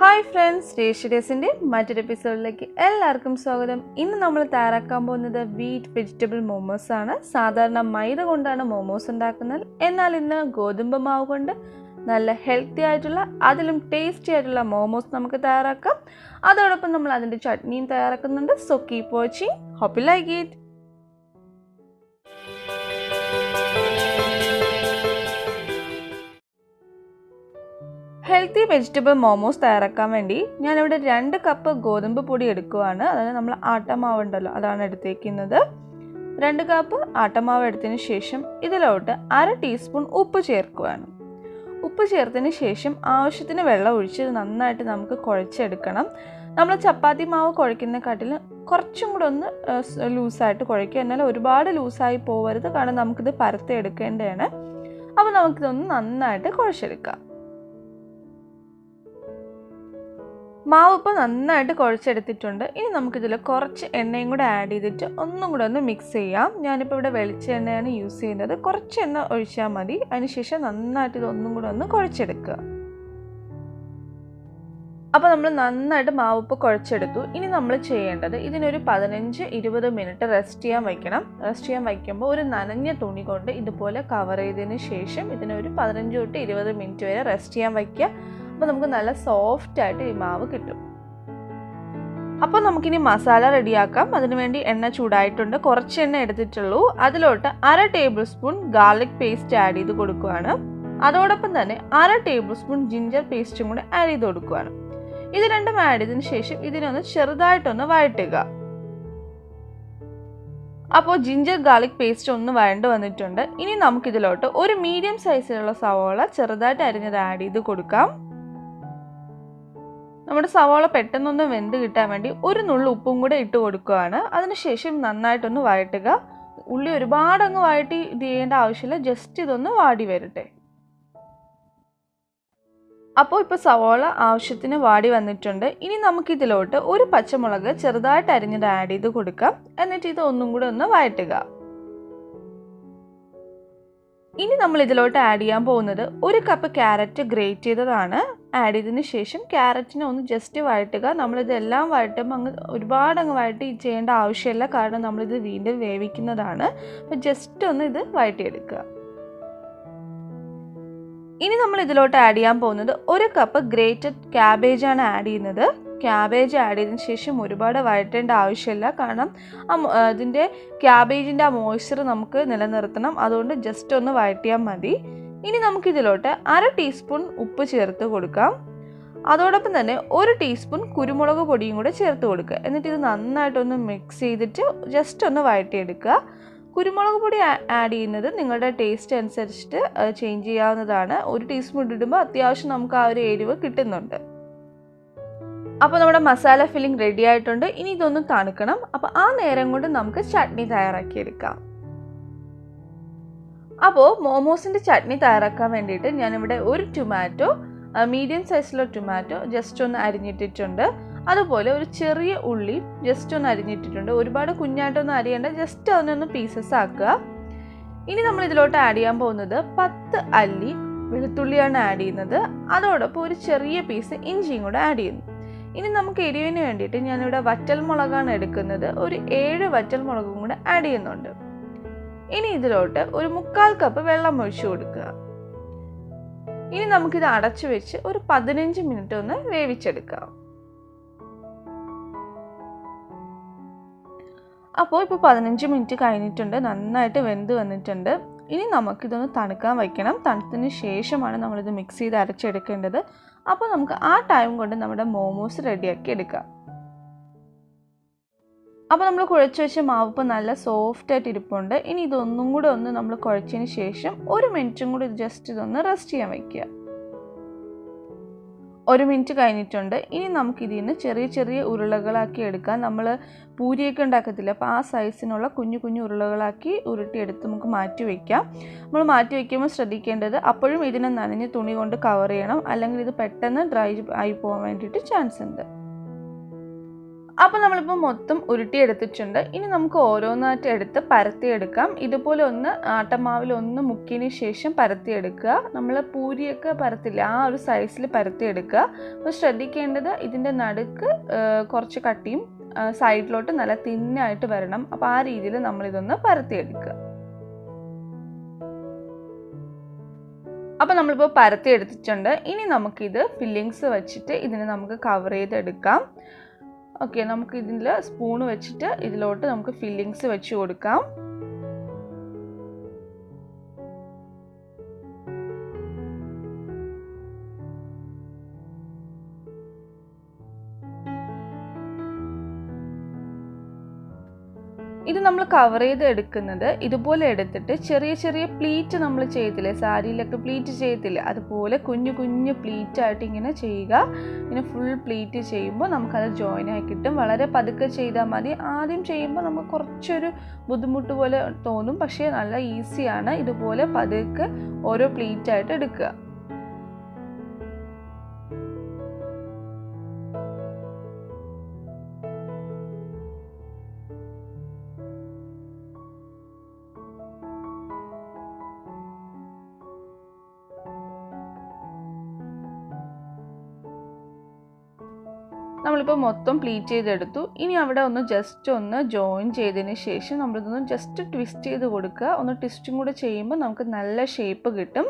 Hi friends, Reshzideas മറ്റൊരു എപ്പിസോഡിലേക്ക് എല്ലാവർക്കും സ്വാഗതം. ഇന്ന് നമ്മൾ തയ്യാറാക്കാൻ പോകുന്നത് vegetable momos ആണ്. സാധാരണ മൈദ കൊണ്ടാണ് മോമോസ് ഉണ്ടാക്കുന്നത്. എന്നാൽ ഇന്ന് ഗോതമ്പ് മാവ് കൊണ്ട് നല്ല ഹെൽത്തി ആയിട്ടുള്ള അതിലും ടേസ്റ്റി ആയിട്ടുള്ള മോമോസ് നമുക്ക് തയ്യാറാക്കാം. അതോടൊപ്പം നമ്മൾ അതിന്റെ ചട്നിയും തയ്യാറാക്കുന്നുണ്ട്. So keep watching. Hope you like it. Healthy vegetable momos തയ്യാറാക്കാൻ വേണ്ടി ഞാൻ ഇവിടെ 2 കപ്പ് ഗോതമ്പ് പൊടി എടുക്കുകയാണ്. അതായത് നമ്മൾ ആട്ട മാവ് ഉണ്ടല്ലോ അതാണ് എടുത്തേക്കുന്നത്. 2 കപ്പ് ആട്ട മാവ് എടുത്തതിന് ശേഷം ഇതിലോട്ട് 1/2 ടീസ്പൂൺ ഉപ്പ് ചേർക്കുകയാണ്. ഉപ്പ് ചേർത്തതിന് ശേഷം ആവശ്യത്തിന് വെള്ളം ഒഴിച്ച് നന്നായിട്ട് നമുക്ക് കുഴച്ചെടുക്കണം. നമ്മൾ ചപ്പാത്തി മാവ് കുഴക്കുന്നതിനെക്കാട്ടിലും കുറച്ചും കൂടെ ഒന്ന് ലൂസായിട്ട് കുഴക്കുക. എന്നാൽ ഒരുപാട് ലൂസായി പോവരുത്, കാരണം നമുക്കിത് പരത്തി എടുക്കേണ്ടതാണ്. അപ്പോൾ നമുക്കിതൊന്ന് നന്നായിട്ട് കുഴച്ചെടുക്കാം. മാവ് ഇപ്പോൾ നന്നായിട്ട് കുഴച്ചെടുത്തിട്ടുണ്ട്. ഇനി നമുക്കിതിൽ കുറച്ച് എണ്ണയും കൂടെ ആഡ് ചെയ്തിട്ട് ഒന്നും കൂടെ ഒന്ന് മിക്സ് ചെയ്യാം. ഞാനിപ്പോൾ ഇവിടെ വെളിച്ചെണ്ണയാണ് യൂസ് ചെയ്യുന്നത്. കുറച്ച് എണ്ണ ഒഴിച്ചാൽ മതി. അതിനുശേഷം നന്നായിട്ട് ഇതൊന്നും കൂടെ ഒന്ന് കുഴച്ചെടുക്കുക. അപ്പോൾ നമ്മൾ നന്നായിട്ട് മാവ് ഇപ്പോൾ കുഴച്ചെടുത്തു. ഇനി നമ്മൾ ചെയ്യേണ്ടത് ഇതിനൊരു 15-20 മിനിറ്റ് റെസ്റ്റ് ചെയ്യാൻ വയ്ക്കണം. റെസ്റ്റ് ചെയ്യാൻ വയ്ക്കുമ്പോൾ ഒരു നനഞ്ഞ തുണി കൊണ്ട് ഇതുപോലെ കവർ ചെയ്തതിന് ശേഷം ഇതിനൊരു 15-20 മിനിറ്റ് വരെ റെസ്റ്റ് ചെയ്യാൻ വയ്ക്കുക. അപ്പോൾ നമുക്ക് നല്ല സോഫ്റ്റ് ആയിട്ട് ഈ മാവ് കിട്ടും. അപ്പോൾ നമുക്കിനി മസാല റെഡിയാക്കാം. അതിനുവേണ്ടി എണ്ണ ചൂടായിട്ടുണ്ട്. കുറച്ച് എണ്ണ എടുത്തിട്ടുള്ളൂ. അതിലോട്ട് 1/2 table spoon garlic paste add ചെയ്ത് കൊടുക്കുകയാണ്. അതോടൊപ്പം തന്നെ 1/2 ടേബിൾ സ്പൂൺ ജിഞ്ചർ പേസ്റ്റും കൂടെ ആഡ് ചെയ്ത് കൊടുക്കുകയാണ്. ഇത് രണ്ടും ആഡ് ചെയ്തതിന് ശേഷം ഇതിനൊന്ന് ചെറുതായിട്ടൊന്ന് വഴറ്റുക. അപ്പോൾ ജിഞ്ചർ ഗാർലിക് പേസ്റ്റ് ഒന്ന് വഴണ്ട് വന്നിട്ടുണ്ട്. ഇനി നമുക്കിതിലോട്ട് ഒരു മീഡിയം സൈസിലുള്ള സവാള ചെറുതായിട്ട് അരിഞ്ഞത് ആഡ് ചെയ്ത് കൊടുക്കാം. നമ്മുടെ സവാള പെട്ടെന്നൊന്ന് വെന്ത് കിട്ടാൻ വേണ്ടി ഒരു നുള്ളു ഉപ്പും കൂടെ ഇട്ട് കൊടുക്കുകയാണ്. അതിനുശേഷം നന്നായിട്ടൊന്ന് വഴറ്റുക. ഉള്ളി ഒരുപാട് അങ്ങ് വഴറ്റി ഇത് ചെയ്യേണ്ട ആവശ്യമില്ല, ജസ്റ്റ് ഇതൊന്ന് വാടി വരട്ടെ. അപ്പോൾ ഇപ്പോൾ സവാള ആവശ്യത്തിന് വാടി വന്നിട്ടുണ്ട്. ഇനി നമുക്കിതിലോട്ട് ഒരു പച്ചമുളക് ചെറുതായിട്ട് അരിഞ്ഞത് ആഡ് ചെയ്ത് കൊടുക്കാം. എന്നിട്ട് ഇത് ഒന്നും കൂടെ ഒന്ന് വഴറ്റുക. ഇനി നമ്മൾ ഇതിലോട്ട് ആഡ് ചെയ്യാൻ പോകുന്നത് 1 കപ്പ് ക്യാരറ്റ് ഗ്രേറ്റ് ചെയ്തതാണ്. ആഡ് ചെയ്തതിന് ശേഷം ക്യാരറ്റിനെ ഒന്ന് ജസ്റ്റ് വഴറ്റുക. നമ്മളിതെല്ലാം വഴറ്റുമ്പോൾ ഒരുപാട് അങ്ങ് വഴറ്റി ചെയ്യേണ്ട ആവശ്യമില്ല, കാരണം നമ്മളിത് വീണ്ടും വേവിക്കുന്നതാണ്. അപ്പോൾ ജസ്റ്റ് ഒന്ന് ഇത് വഴറ്റിയെടുക്കുക. ഇനി നമ്മൾ ഇതിലോട്ട് ആഡ് ചെയ്യാൻ പോകുന്നത് 1 കപ്പ് ഗ്രേറ്റഡ് ക്യാബേജ് ആണ് ആഡ് ചെയ്യുന്നത്. ക്യാബേജ് ആഡ് ചെയ്തതിന് ശേഷം ഒരുപാട് വഴറ്റേണ്ട ആവശ്യമില്ല, കാരണം അതിൻ്റെ ക്യാബേജിൻ്റെ ആ മോയ്സ്ചർ നമുക്ക് നിലനിർത്തണം. അതുകൊണ്ട് ജസ്റ്റ് ഒന്ന് വഴറ്റിയാൽ മതി. ഇനി നമുക്കിതിലോട്ട് 1/2 ടീസ്പൂൺ ഉപ്പ് ചേർത്ത് കൊടുക്കാം. അതോടൊപ്പം തന്നെ 1 ടീസ്പൂൺ കുരുമുളക് പൊടിയും കൂടെ ചേർത്ത് കൊടുക്കുക. എന്നിട്ട് ഇത് നന്നായിട്ടൊന്ന് മിക്സ് ചെയ്തിട്ട് ജസ്റ്റ് ഒന്ന് വഴറ്റിയെടുക്കുക. കുരുമുളക് പൊടി ആഡ് ചെയ്യുന്നത് നിങ്ങളുടെ ടേസ്റ്റ് അനുസരിച്ചിട്ട് ചേഞ്ച് ചെയ്യാവുന്നതാണ്. 1 ടീസ്പൂൺ ഇടുമ്പോൾ അത്യാവശ്യം നമുക്ക് ആ ഒരു എരിവ് കിട്ടുന്നുണ്ട്. അപ്പോൾ നമ്മുടെ മസാല ഫില്ലിംഗ് റെഡി ആയിട്ടുണ്ട്. ഇനി ഇതൊന്ന് തണുക്കണം. അപ്പോൾ ആ നേരം കൊണ്ട് നമുക്ക് ചട്നി തയ്യാറാക്കിയെടുക്കാം. അപ്പോൾ മോമോസിൻ്റെ ചട്നി തയ്യാറാക്കാൻ വേണ്ടിയിട്ട് ഞാനിവിടെ ഒരു ടൊമാറ്റോ, മീഡിയം സൈസിലുള്ള ടൊമാറ്റോ ജസ്റ്റ് ഒന്ന് അരിഞ്ഞിട്ടിട്ടുണ്ട്. അതുപോലെ ഒരു ചെറിയ ഉള്ളി ജസ്റ്റ് ഒന്ന് അരിഞ്ഞിട്ടിട്ടുണ്ട്. ഒരുപാട് കുഞ്ഞായിട്ടൊന്നും അരിയേണ്ട, ജസ്റ്റ് അതിനൊന്ന് പീസസ് ആക്കുക. ഇനി നമ്മൾ ഇതിലോട്ട് ആഡ് ചെയ്യാൻ പോകുന്നത് 10 അല്ലി വെളുത്തുള്ളിയാണ് ആഡ് ചെയ്യുന്നത്. അതോടൊപ്പം ഒരു ചെറിയ പീസ് ഇഞ്ചിയും കൂടെ ആഡ് ചെയ്യുന്നു. ഇനി നമുക്ക് എരിവിന് വേണ്ടിയിട്ട് ഞാനിവിടെ വറ്റൽ മുളകാണ് എടുക്കുന്നത്. ഒരു 7 വറ്റൽ മുളകും കൂടെ ആഡ് ചെയ്യുന്നുണ്ട്. ഇനി ഇതിലോട്ട് ഒരു 1/4 കപ്പ് വെള്ളം ഒഴിച്ചു കൊടുക്കുക. ഇനി നമുക്കിത് അടച്ചു വെച്ച് ഒരു 15 മിനിറ്റ് ഒന്ന് വേവിച്ചെടുക്കാം. അപ്പോൾ ഇപ്പോൾ 15 മിനിറ്റ് കഴിഞ്ഞിട്ടുണ്ട്. നന്നായിട്ട് വെന്ത് വന്നിട്ടുണ്ട്. ഇനി നമുക്കിതൊന്ന് തണുക്കാൻ വയ്ക്കണം. തണുത്തതിന് ശേഷമാണ് നമ്മളിത് മിക്സ് ചെയ്ത് അരച്ചെടുക്കേണ്ടത്. അപ്പോൾ നമുക്ക് ആ ടൈം കൊണ്ട് നമ്മുടെ മോമോസ് റെഡിയാക്കി എടുക്കാം. അപ്പോൾ നമ്മൾ കുഴച്ച് വെച്ച മാവ് ഇപ്പോൾ നല്ല സോഫ്റ്റ് ആയിട്ട് ഇരിപ്പുണ്ട്. ഇനി ഇതൊന്നും കൂടെ ഒന്ന് നമ്മൾ കുഴച്ചതിന് ശേഷം 1 മിനിറ്റും കൂടി ജസ്റ്റ് ഇതൊന്ന് റെസ്റ്റ് ചെയ്യാൻ വയ്ക്കുക. 1 മിനിറ്റ് കഴിഞ്ഞിട്ടുണ്ട്. ഇനി നമുക്കിതിൽ നിന്ന് ചെറിയ ചെറിയ ഉരുളകളാക്കി എടുക്കാം. നമ്മൾ പൂരിയൊക്കെ ഉണ്ടാക്കത്തില്ല, അപ്പോൾ ആ സൈസിനുള്ള കുഞ്ഞു കുഞ്ഞു ഉരുളകളാക്കി ഉരുട്ടിയെടുത്ത് നമുക്ക് മാറ്റി വയ്ക്കാം. നമ്മൾ മാറ്റി വയ്ക്കുമ്പോൾ ശ്രദ്ധിക്കേണ്ടത് അപ്പോഴും ഇതിനെ നനഞ്ഞ തുണി കൊണ്ട് കവർ ചെയ്യണം, അല്ലെങ്കിൽ ഇത് പെട്ടെന്ന് ഡ്രൈ ആയി പോകാൻ വേണ്ടിയിട്ട് ചാൻസ് ഉണ്ട്. അപ്പോൾ നമ്മളിപ്പോൾ മൊത്തം ഉരുട്ടിയെടുത്തിട്ടുണ്ട്. ഇനി നമുക്ക് ഓരോന്നായിട്ട് എടുത്ത് പരത്തിയെടുക്കാം. ഇതുപോലെ ഒന്ന് ആട്ടമാവിൽ ഒന്ന് മുക്കിയതിന് ശേഷം പരത്തിയെടുക്കുക. നമ്മൾ പൂരിയൊക്കെ പരത്തില്ല, ആ ഒരു സൈസിൽ പരത്തിയെടുക്കുക. അപ്പോൾ ശ്രദ്ധിക്കേണ്ടത് ഇതിൻ്റെ നടുക്ക് കുറച്ച് കട്ടിയും സൈഡിലോട്ട് നല്ല തിന്നായിട്ട് വരണം. അപ്പോൾ ആ രീതിയിൽ നമ്മളിതൊന്ന് പരത്തിയെടുക്കുക. അപ്പോൾ നമ്മളിപ്പോൾ പരത്തിയെടുത്തിട്ടുണ്ട്. ഇനി നമുക്കിത് ഫില്ലിങ്സ് വെച്ചിട്ട് ഇതിനെ നമുക്ക് കവർ ചെയ്തെടുക്കാം. ഓക്കെ, നമുക്ക് ഇതിൽ സ്പൂൺ വെച്ചിട്ട് ഇതിലോട്ട് നമുക്ക് ഫില്ലിങ്സ് വെച്ച് കൊടുക്കാം. ഇത് നമ്മൾ കവർ ചെയ്ത് എടുക്കുന്നത് ഇതുപോലെ എടുത്തിട്ട് ചെറിയ ചെറിയ പ്ലീറ്റ് നമ്മൾ ചെയ്തില്ലേ, സാരിയിലൊക്കെ പ്ലീറ്റ് ചെയ്യത്തില്ലേ, അതുപോലെ കുഞ്ഞു കുഞ്ഞു പ്ലീറ്റായിട്ട് ഇങ്ങനെ ചെയ്യുക. ഇങ്ങനെ ഫുൾ പ്ലീറ്റ് ചെയ്യുമ്പോൾ നമുക്കത് ജോയിൻ ആയി കിട്ടും. വളരെ പതുക്കെ ചെയ്താൽ മതി. ആദ്യം ചെയ്യുമ്പോൾ നമുക്ക് കുറച്ചൊരു ബുദ്ധിമുട്ട് പോലെ തോന്നും, പക്ഷേ നല്ല ഈസിയാണ്. ഇതുപോലെ പതുക്കെ ഓരോ പ്ലീറ്റായിട്ട് എടുക്കുക. നമ്മളിപ്പോൾ മൊത്തം പ്ലീറ്റ് ചെയ്തെടുത്തു. ഇനി അവിടെ ഒന്ന് ജസ്റ്റ് ഒന്ന് ജോയിൻ ചെയ്തതിന് ശേഷം നമ്മളിതൊന്ന് ജസ്റ്റ് ട്വിസ്റ്റ് ചെയ്ത് കൊടുക്കുക. ഒന്ന് ട്വിസ്റ്റും കൂടെ ചെയ്യുമ്പോൾ നമുക്ക് നല്ല ഷേപ്പ് കിട്ടും.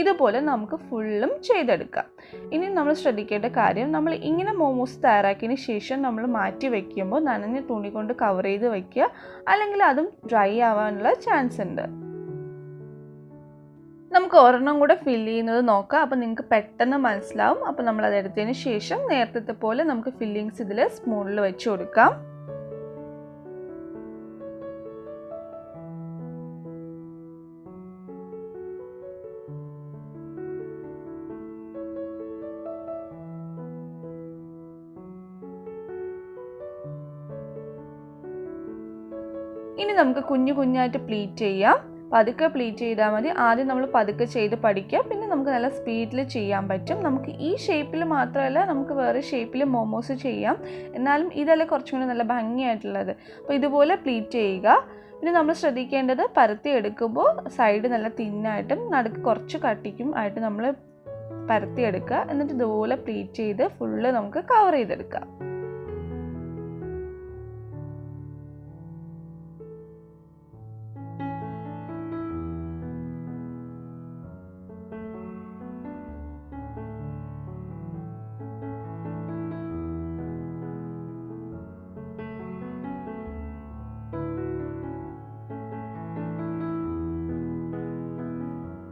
ഇതുപോലെ നമുക്ക് ഫുള്ളും ചെയ്തെടുക്കാം. ഇനി നമ്മൾ ശ്രദ്ധിക്കേണ്ട കാര്യം, നമ്മൾ ഇങ്ങനെ മോമോസ് തയ്യാറാക്കിയതിന് ശേഷം നമ്മൾ മാറ്റി വയ്ക്കുമ്പോൾ നനഞ്ഞ തുണി കൊണ്ട് കവർ ചെയ്ത് വയ്ക്കുക, അല്ലെങ്കിൽ അതും ഡ്രൈ ആവാനുള്ള ചാൻസ് ഉണ്ട്. നമുക്ക് ഒരെണ്ണം കൂടെ ഫില്ല് ചെയ്യുന്നത് നോക്കാം. അപ്പോൾ നിങ്ങൾക്ക് പെട്ടെന്ന് മനസ്സിലാവും. അപ്പോൾ നമ്മൾ അതെടുത്തതിന് ശേഷം നേരത്തെ പോലെ നമുക്ക് ഫില്ലിങ്സ് ഇതിൽ സ്പൂണിൽ വെച്ച് കൊടുക്കാം. ഇനി നമുക്ക് കുഞ്ഞു കുഞ്ഞായിട്ട് പ്ലീറ്റ് ചെയ്യാം. പതുക്കെ പ്ലീറ്റ് ചെയ്താൽ മതി. ആദ്യം നമ്മൾ പതുക്കെ ചെയ്ത് പഠിക്കുക, പിന്നെ നമുക്ക് നല്ല സ്പീഡിൽ ചെയ്യാൻ പറ്റും. നമുക്ക് ഈ ഷേപ്പിൽ മാത്രമല്ല, നമുക്ക് വേറെ ഷേപ്പിൽ മോമോസ് ചെയ്യാം. എന്നാലും ഇതല്ല കുറച്ചും കൂടി നല്ല ഭംഗിയായിട്ടുള്ളത്. അപ്പോൾ ഇതുപോലെ പ്ലീറ്റ് ചെയ്യുക. പിന്നെ നമ്മൾ ശ്രദ്ധിക്കേണ്ടത്, പരത്തി എടുക്കുമ്പോൾ സൈഡ് നല്ല തിന്നായിട്ടും നടുക്ക് കുറച്ച് കട്ടിക്കും ആയിട്ട് നമ്മൾ പരത്തിയെടുക്കുക. എന്നിട്ട് ഇതുപോലെ പ്ലീറ്റ് ചെയ്ത് ഫുള്ള് നമുക്ക് കവർ ചെയ്തെടുക്കാം.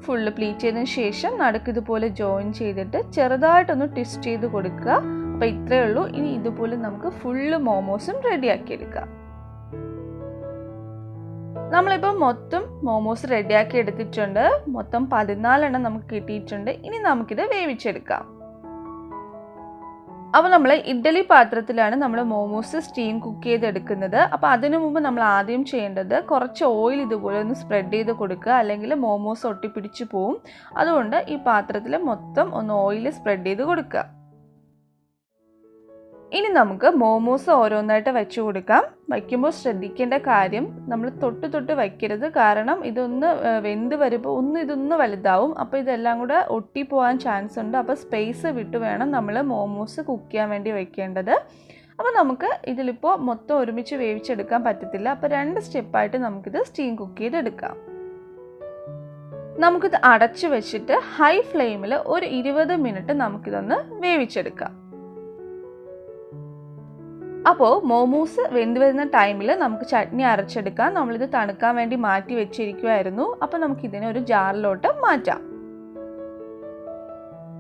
ഫുള്ള് പ്ലീറ്റ് ചെയ്തതിന് ശേഷം നടുക്ക് ഇതുപോലെ ജോയിൻ ചെയ്തിട്ട് ചെറുതായിട്ടൊന്ന് ട്വിസ്റ്റ് ചെയ്ത് കൊടുക്കുക. അപ്പോൾ ഇത്രയേ ഉള്ളൂ. ഇനി ഇതുപോലെ നമുക്ക് ഫുള്ള് മോമോസും റെഡിയാക്കി എടുക്കാം. നമ്മളിപ്പോൾ മൊത്തം മോമോസ് റെഡിയാക്കി എടുത്തിട്ടുണ്ട്. മൊത്തം 14 എണ്ണം നമുക്ക് കിട്ടിയിട്ടുണ്ട്. ഇനി നമുക്കിത് വേവിച്ചെടുക്കാം. അപ്പോൾ നമ്മൾ ഇഡ്ഡലി പാത്രത്തിലാണ് നമ്മൾ മോമോസ് സ്റ്റീം കുക്ക് ചെയ്തെടുക്കുന്നത്. അപ്പോൾ അതിനു മുമ്പ് നമ്മൾ ആദ്യം ചെയ്യേണ്ടത് കുറച്ച് ഓയിൽ ഇതുപോലെ ഒന്ന് സ്പ്രെഡ് ചെയ്ത് കൊടുക്കുക, അല്ലെങ്കിൽ മോമോസ് ഒട്ടിപ്പിടിച്ച് പോവും. അതുകൊണ്ട് ഈ പാത്രത്തിൽ മൊത്തം ഒന്ന് ഓയിൽ സ്പ്രെഡ് ചെയ്ത് കൊടുക്കുക. ഇനി നമുക്ക് മോമോസ് ഓരോന്നായിട്ട് വെച്ച് കൊടുക്കാം. വയ്ക്കുമ്പോൾ ശ്രദ്ധിക്കേണ്ട കാര്യം, നമ്മൾ തൊട്ട് വയ്ക്കരുത്. കാരണം ഇതൊന്ന് വെന്ത് വരുമ്പോൾ ഇതൊന്ന് വലുതാവും. അപ്പോൾ ഇതെല്ലാം കൂടെ ഒട്ടിപ്പോവാൻ ചാൻസ് ഉണ്ട്. അപ്പോൾ സ്പേസ് വിട്ട് വേണം നമ്മൾ മോമോസ് കുക്ക് ചെയ്യാൻ വേണ്ടി വയ്ക്കേണ്ടത്. അപ്പോൾ നമുക്ക് ഇതിലിപ്പോൾ മൊത്തം ഒരുമിച്ച് വേവിച്ചെടുക്കാൻ പറ്റത്തില്ല. അപ്പോൾ 2 സ്റ്റെപ്പായിട്ട് നമുക്കിത് സ്റ്റീം കുക്ക് ചെയ്തെടുക്കാം. നമുക്കിത് അടച്ചു വെച്ചിട്ട് ഹൈ ഫ്ലെയിമിൽ ഒരു 20 മിനിറ്റ് നമുക്കിതൊന്ന് വേവിച്ചെടുക്കാം. അപ്പോൾ മോമോസ് വെന്ത് വരുന്ന ടൈമിൽ നമുക്ക് ചട്നി അരച്ചെടുക്കാം. നമ്മളിത് തണുക്കാൻ വേണ്ടി മാറ്റി വെച്ചിരിക്കുമായിരുന്നു. അപ്പോൾ നമുക്കിതിനെ ഒരു ജാറിലോട്ട് മാറ്റാം.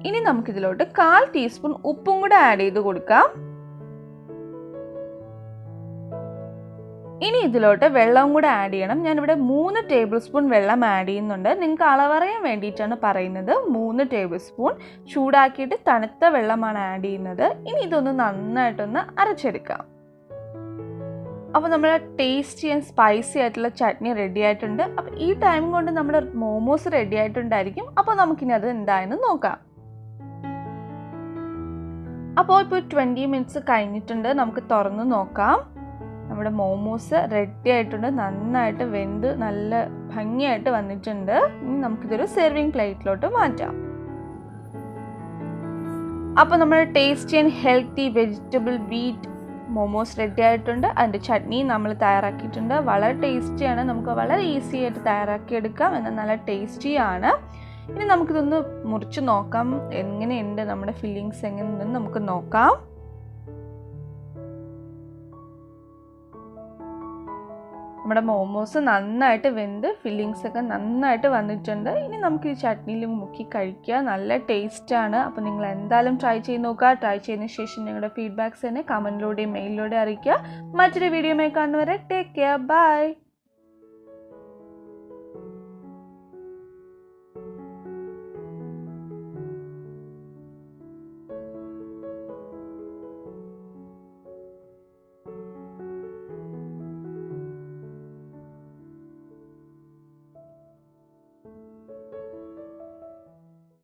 ഇനി നമുക്കിതിലോട്ട് 1/4 ടീസ്പൂൺ ഉപ്പും കൂടെ ആഡ് ചെയ്ത് കൊടുക്കാം. ഇനി ഇതിലോട്ട് വെള്ളം കൂടെ ആഡ് ചെയ്യണം. ഞാനിവിടെ 3 ടേബിൾ സ്പൂൺ വെള്ളം ആഡ് ചെയ്യുന്നുണ്ട്. നിങ്ങൾക്ക് അളവറിയാൻ വേണ്ടിയിട്ടാണ് പറയുന്നത്. 3 ടേബിൾ സ്പൂൺ ചൂടാക്കിയിട്ട് തണുത്ത വെള്ളമാണ് ആഡ് ചെയ്യുന്നത്. ഇനി ഇതൊന്ന് നന്നായിട്ടൊന്ന് അരച്ചെടുക്കാം. അപ്പോൾ നമ്മുടെ ടേസ്റ്റി ആൻഡ് സ്പൈസി ആയിട്ടുള്ള ചട്നി റെഡി ആയിട്ടുണ്ട്. അപ്പോൾ ഈ ടൈം കൊണ്ട് നമ്മുടെ മോമോസ് റെഡി ആയിട്ടുണ്ടായിരിക്കും. അപ്പോൾ നമുക്കിനി അത് എന്തായെന്ന് നോക്കാം. അപ്പോൾ ഇപ്പോൾ 20 മിനിറ്റ്സ് കഴിഞ്ഞിട്ടുണ്ട്. നമുക്ക് തുറന്ന് നോക്കാം. നമ്മുടെ മോമോസ് റെഡി ആയിട്ടുണ്ട്. നന്നായിട്ട് വെന്ത് നല്ല ഭംഗിയായിട്ട് വന്നിട്ടുണ്ട്. ഇനി നമുക്കിതൊരു സെർവിങ് പ്ലേറ്റിലോട്ട് മാറ്റാം. അപ്പോൾ നമ്മുടെ tasty and healthy vegetable wheat momos ready ആയിട്ടുണ്ട്. അതിൻ്റെ ചട്നി നമ്മൾ തയ്യാറാക്കിയിട്ടുണ്ട്. വളരെ ടേസ്റ്റിയാണ്. നമുക്ക് വളരെ ഈസി ആയിട്ട് തയ്യാറാക്കിയെടുക്കാം. എന്നാൽ നല്ല ടേസ്റ്റിയാണ്. ഇനി നമുക്കിതൊന്ന് മുറിച്ച് നോക്കാം. എങ്ങനെയുണ്ട് നമ്മുടെ ഫില്ലിങ്സ് എങ്ങനെയുണ്ടെന്ന് നമുക്ക് നോക്കാം. നമ്മുടെ മോമോസ് നന്നായിട്ട് വെന്ത് ഫില്ലിങ്സ് ഒക്കെ നന്നായിട്ട് വന്നിട്ടുണ്ട്. ഇനി നമുക്ക് ഈ ചട്നിയിൽ മുക്കി കഴിക്കുക. നല്ല ടേസ്റ്റാണ്. അപ്പോൾ നിങ്ങൾ എന്തായാലും ട്രൈ ചെയ്ത് നോക്കുക. ട്രൈ ചെയ്തതിന് ശേഷം നിങ്ങളുടെ ഫീഡ്ബാക്ക്സ് തന്നെ കമൻറ്റിലൂടെയും മെയിലിലൂടെ അറിയിക്കുക. മറ്റൊരു വീഡിയോയുമായി കാണുന്നവരെ ടേക്ക് കെയർ. ബൈ.